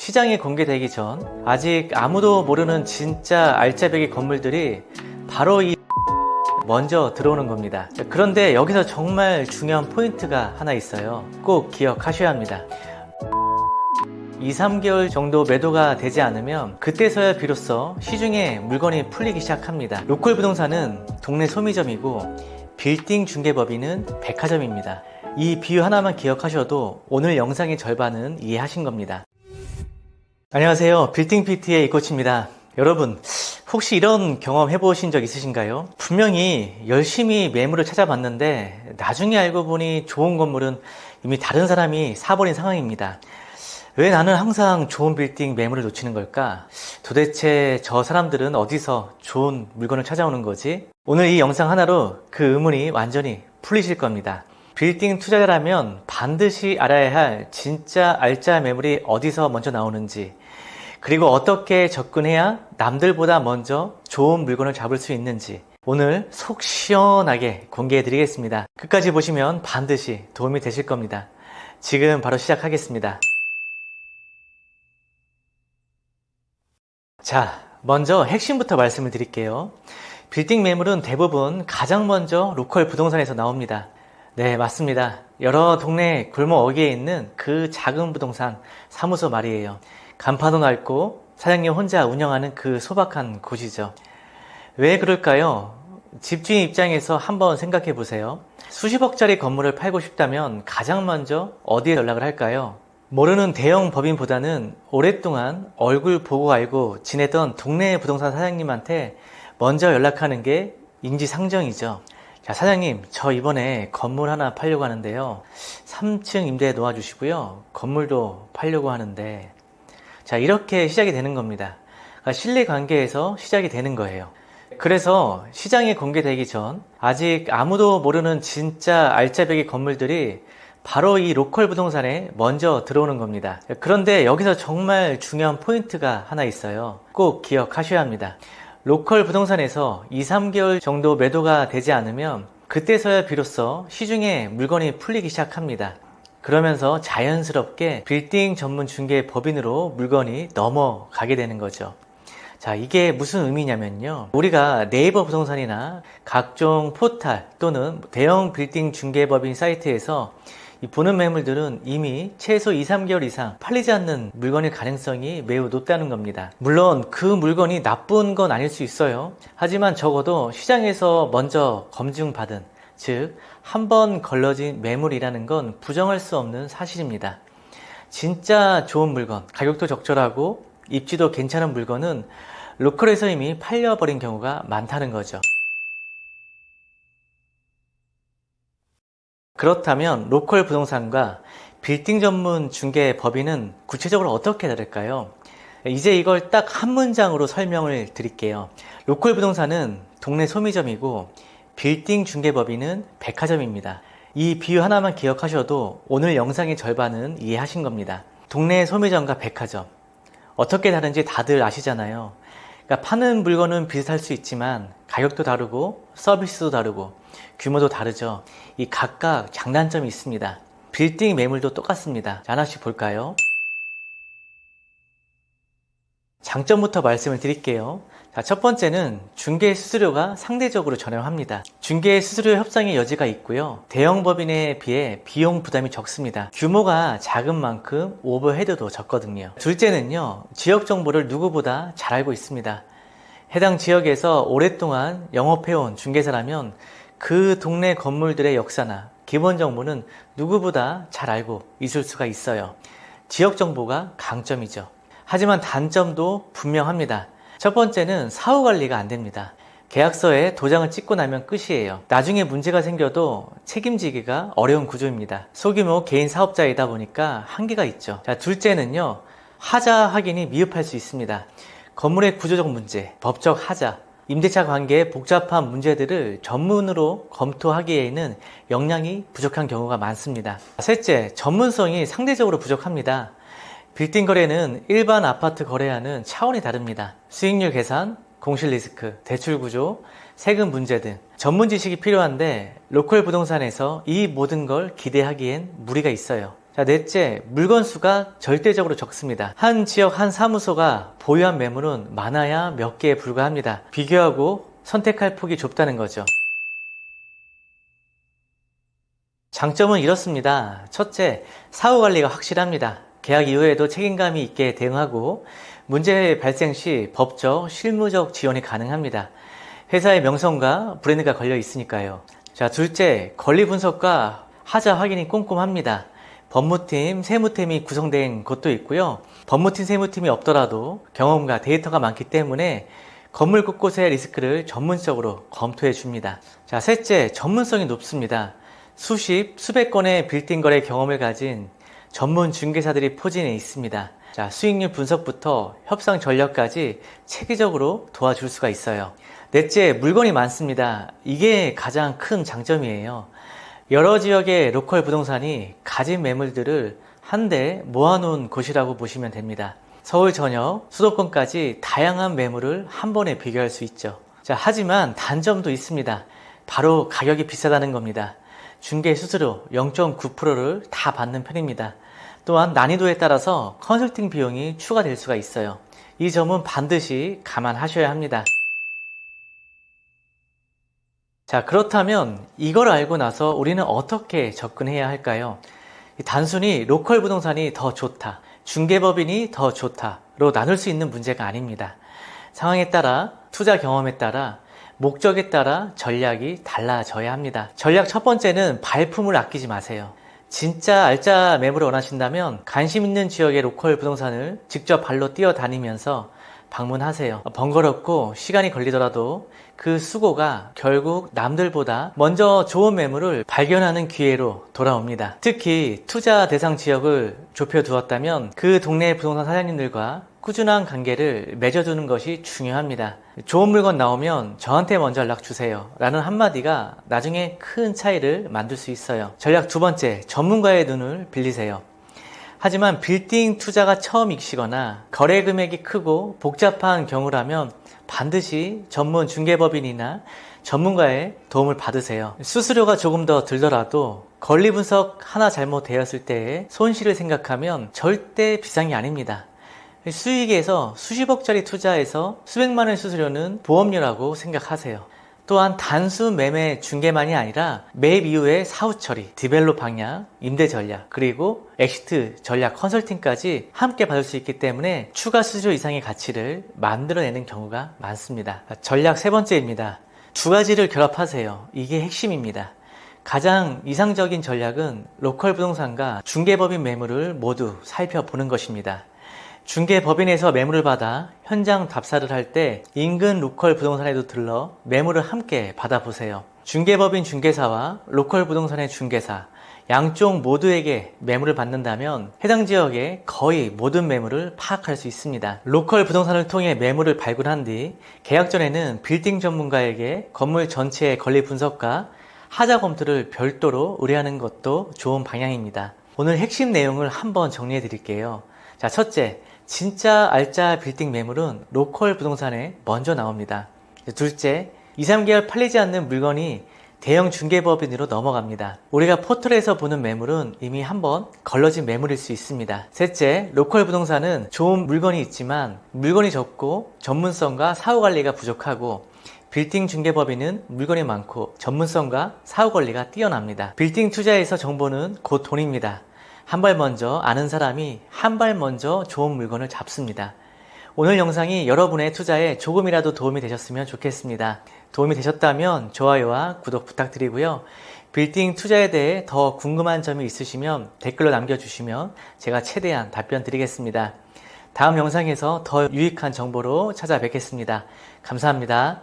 시장에 공개되기 전 아직 아무도 모르는 진짜 알짜배기 건물들이 바로 이 먼저 들어오는 겁니다. 그런데 여기서 정말 중요한 포인트가 하나 있어요. 꼭 기억하셔야 합니다. 2, 3개월 정도 매도가 되지 않으면 그때서야 비로소 시중에 물건이 풀리기 시작합니다. 로컬 부동산은 동네 소미점이고 빌딩 중개법인은 백화점입니다. 이 비유 하나만 기억하셔도 오늘 영상의 절반은 이해하신 겁니다. 안녕하세요. 빌딩 PT의 이코치입니다. 여러분, 혹시 이런 경험 해보신 적 있으신가요? 분명히 열심히 매물을 찾아봤는데 나중에 알고 보니 좋은 건물은 이미 다른 사람이 사버린 상황입니다. 왜 나는 항상 좋은 빌딩 매물을 놓치는 걸까? 도대체 저 사람들은 어디서 좋은 물건을 찾아오는 거지? 오늘 이 영상 하나로 그 의문이 완전히 풀리실 겁니다. 빌딩 투자자라면 반드시 알아야 할 진짜 알짜 매물이 어디서 먼저 나오는지, 그리고 어떻게 접근해야 남들보다 먼저 좋은 물건을 잡을 수 있는지 오늘 속 시원하게 공개해 드리겠습니다. 끝까지 보시면 반드시 도움이 되실 겁니다. 지금 바로 시작하겠습니다. 자, 먼저 핵심부터 말씀을 드릴게요. 빌딩 매물은 대부분 가장 먼저 로컬 부동산에서 나옵니다. 네, 맞습니다. 여러 동네 골목 어귀에 있는 그 작은 부동산 사무소 말이에요. 간판도 낡고 사장님 혼자 운영하는 그 소박한 곳이죠. 왜 그럴까요? 집주인 입장에서 한번 생각해 보세요. 수십억짜리 건물을 팔고 싶다면 가장 먼저 어디에 연락을 할까요? 모르는 대형 법인보다는 오랫동안 얼굴 보고 알고 지내던 동네 부동산 사장님한테 먼저 연락하는 게 인지상정이죠. 자, 사장님, 저 이번에 건물 하나 팔려고 하는데요. 3층 임대에 놓아주시고요. 건물도 팔려고 하는데, 자, 이렇게 시작이 되는 겁니다. 그러니까 신뢰관계에서 시작이 되는 거예요. 그래서 시장에 공개되기 전 아직 아무도 모르는 진짜 알짜배기 건물들이 바로 이 로컬 부동산에 먼저 들어오는 겁니다. 그런데 여기서 정말 중요한 포인트가 하나 있어요. 꼭 기억하셔야 합니다. 로컬 부동산에서 2, 3개월 정도 매도가 되지 않으면 그때서야 비로소 시중에 물건이 풀리기 시작합니다. 그러면서 자연스럽게 빌딩 전문 중개 법인으로 물건이 넘어가게 되는 거죠. 자, 이게 무슨 의미냐면요. 우리가 네이버 부동산이나 각종 포탈 또는 대형 빌딩 중개법인 사이트에서 이 보는 매물들은 이미 최소 2, 3개월 이상 팔리지 않는 물건일 가능성이 매우 높다는 겁니다. 물론 그 물건이 나쁜 건 아닐 수 있어요. 하지만 적어도 시장에서 먼저 검증받은, 즉 한 번 걸러진 매물이라는 건 부정할 수 없는 사실입니다. 진짜 좋은 물건, 가격도 적절하고 입지도 괜찮은 물건은 로컬에서 이미 팔려버린 경우가 많다는 거죠. 그렇다면 로컬 부동산과 빌딩 전문 중개 법인은 구체적으로 어떻게 다를까요? 이제 이걸 딱 한 문장으로 설명을 드릴게요. 로컬 부동산은 동네 소미점이고 빌딩 중개법인은 백화점입니다. 이 비유 하나만 기억하셔도 오늘 영상의 절반은 이해하신 겁니다. 동네 소미점과 백화점, 어떻게 다른지 다들 아시잖아요. 그러니까 파는 물건은 비슷할 수 있지만 가격도 다르고 서비스도 다르고 규모도 다르죠. 이 각각 장단점이 있습니다. 빌딩 매물도 똑같습니다. 하나씩 볼까요? 장점부터 말씀을 드릴게요. 자, 첫 번째는 중개 수수료가 상대적으로 저렴합니다. 중개 수수료 협상의 여지가 있고요. 대형 법인에 비해 비용 부담이 적습니다. 규모가 작은 만큼 오버헤드도 적거든요. 둘째는요, 지역 정보를 누구보다 잘 알고 있습니다. 해당 지역에서 오랫동안 영업해온 중개사라면 그 동네 건물들의 역사나 기본 정보는 누구보다 잘 알고 있을 수가 있어요. 지역 정보가 강점이죠. 하지만 단점도 분명합니다. 첫 번째는 사후 관리가 안 됩니다. 계약서에 도장을 찍고 나면 끝이에요. 나중에 문제가 생겨도 책임지기가 어려운 구조입니다. 소규모 개인 사업자이다 보니까 한계가 있죠. 자, 둘째는요, 하자 확인이 미흡할 수 있습니다. 건물의 구조적 문제, 법적 하자, 임대차 관계의 복잡한 문제들을 전문으로 검토하기에는 역량이 부족한 경우가 많습니다. 셋째, 전문성이 상대적으로 부족합니다. 빌딩 거래는 일반 아파트 거래와는 차원이 다릅니다. 수익률 계산, 공실 리스크, 대출 구조, 세금 문제 등 전문 지식이 필요한데 로컬 부동산에서 이 모든 걸 기대하기엔 무리가 있어요. 자, 넷째, 물건 수가 절대적으로 적습니다. 한 지역 한 사무소가 보유한 매물은 많아야 몇 개에 불과합니다. 비교하고 선택할 폭이 좁다는 거죠. 장점은 이렇습니다. 첫째, 사후 관리가 확실합니다. 계약 이후에도 책임감이 있게 대응하고 문제 발생 시 법적, 실무적 지원이 가능합니다. 회사의 명성과 브랜드가 걸려 있으니까요. 자, 둘째, 권리 분석과 하자 확인이 꼼꼼합니다. 법무팀, 세무팀이 구성된 곳도 있고요. 법무팀, 세무팀이 없더라도 경험과 데이터가 많기 때문에 건물 곳곳의 리스크를 전문적으로 검토해 줍니다. 자, 셋째, 전문성이 높습니다. 수십, 수백 건의 빌딩 거래 경험을 가진 전문 중개사들이 포진해 있습니다. 자, 수익률 분석부터 협상 전략까지 체계적으로 도와줄 수가 있어요. 넷째, 물건이 많습니다. 이게 가장 큰 장점이에요. 여러 지역의 로컬 부동산이 가진 매물들을 한데 모아놓은 곳이라고 보시면 됩니다. 서울 전역, 수도권까지 다양한 매물을 한 번에 비교할 수 있죠. 자, 하지만 단점도 있습니다. 바로 가격이 비싸다는 겁니다. 중개 수수료 0.9%를 다 받는 편입니다. 또한 난이도에 따라서 컨설팅 비용이 추가될 수가 있어요. 이 점은 반드시 감안하셔야 합니다. 자, 그렇다면 이걸 알고 나서 우리는 어떻게 접근해야 할까요? 단순히 로컬 부동산이 더 좋다, 중개법인이 더 좋다로 나눌 수 있는 문제가 아닙니다. 상황에 따라, 투자 경험에 따라, 목적에 따라 전략이 달라져야 합니다. 전략 첫 번째는 발품을 아끼지 마세요. 진짜 알짜 매물을 원하신다면 관심 있는 지역의 로컬 부동산을 직접 발로 뛰어다니면서 방문하세요. 번거롭고 시간이 걸리더라도 그 수고가 결국 남들보다 먼저 좋은 매물을 발견하는 기회로 돌아옵니다. 특히 투자 대상 지역을 좁혀두었다면 그 동네 부동산 사장님들과 꾸준한 관계를 맺어두는 것이 중요합니다. 좋은 물건 나오면 저한테 먼저 연락 주세요 라는 한마디가 나중에 큰 차이를 만들 수 있어요. 전략 두 번째, 전문가의 눈을 빌리세요. 하지만 빌딩 투자가 처음이시거나 거래 금액이 크고 복잡한 경우라면 반드시 전문 중개법인이나 전문가의 도움을 받으세요. 수수료가 조금 더 들더라도 권리 분석 하나 잘못되었을 때의 손실을 생각하면 절대 비싼 게 아닙니다. 수익에서 수십억짜리 투자에서 수백만 원 수수료는 보험료라고 생각하세요. 또한 단순 매매 중개만이 아니라 매입 이후의 사후 처리, 디벨롭 방향, 임대 전략, 그리고 엑시트 전략 컨설팅까지 함께 받을 수 있기 때문에 추가 수수료 이상의 가치를 만들어내는 경우가 많습니다. 전략 세 번째입니다. 두 가지를 결합하세요. 이게 핵심입니다. 가장 이상적인 전략은 로컬 부동산과 중개법인 매물을 모두 살펴보는 것입니다. 중개법인에서 매물을 받아 현장 답사를 할 때 인근 로컬 부동산에도 들러 매물을 함께 받아보세요. 중개법인 중개사와 로컬 부동산의 중개사 양쪽 모두에게 매물을 받는다면 해당 지역의 거의 모든 매물을 파악할 수 있습니다. 로컬 부동산을 통해 매물을 발굴한 뒤 계약 전에는 빌딩 전문가에게 건물 전체의 권리 분석과 하자 검토를 별도로 의뢰하는 것도 좋은 방향입니다. 오늘 핵심 내용을 한번 정리해 드릴게요. 자, 첫째, 진짜 알짜 빌딩 매물은 로컬 부동산에 먼저 나옵니다. 둘째, 2, 3개월 팔리지 않는 물건이 대형 중개법인으로 넘어갑니다. 우리가 포털에서 보는 매물은 이미 한번 걸러진 매물일 수 있습니다. 셋째, 로컬 부동산은 좋은 물건이 있지만 물건이 적고 전문성과 사후 관리가 부족하고 빌딩 중개법인은 물건이 많고 전문성과 사후 관리가 뛰어납니다. 빌딩 투자에서 정보는 곧 돈입니다. 한 발 먼저 아는 사람이 한 발 먼저 좋은 물건을 잡습니다. 오늘 영상이 여러분의 투자에 조금이라도 도움이 되셨으면 좋겠습니다. 도움이 되셨다면 좋아요와 구독 부탁드리고요. 빌딩 투자에 대해 더 궁금한 점이 있으시면 댓글로 남겨주시면 제가 최대한 답변 드리겠습니다. 다음 영상에서 더 유익한 정보로 찾아뵙겠습니다. 감사합니다.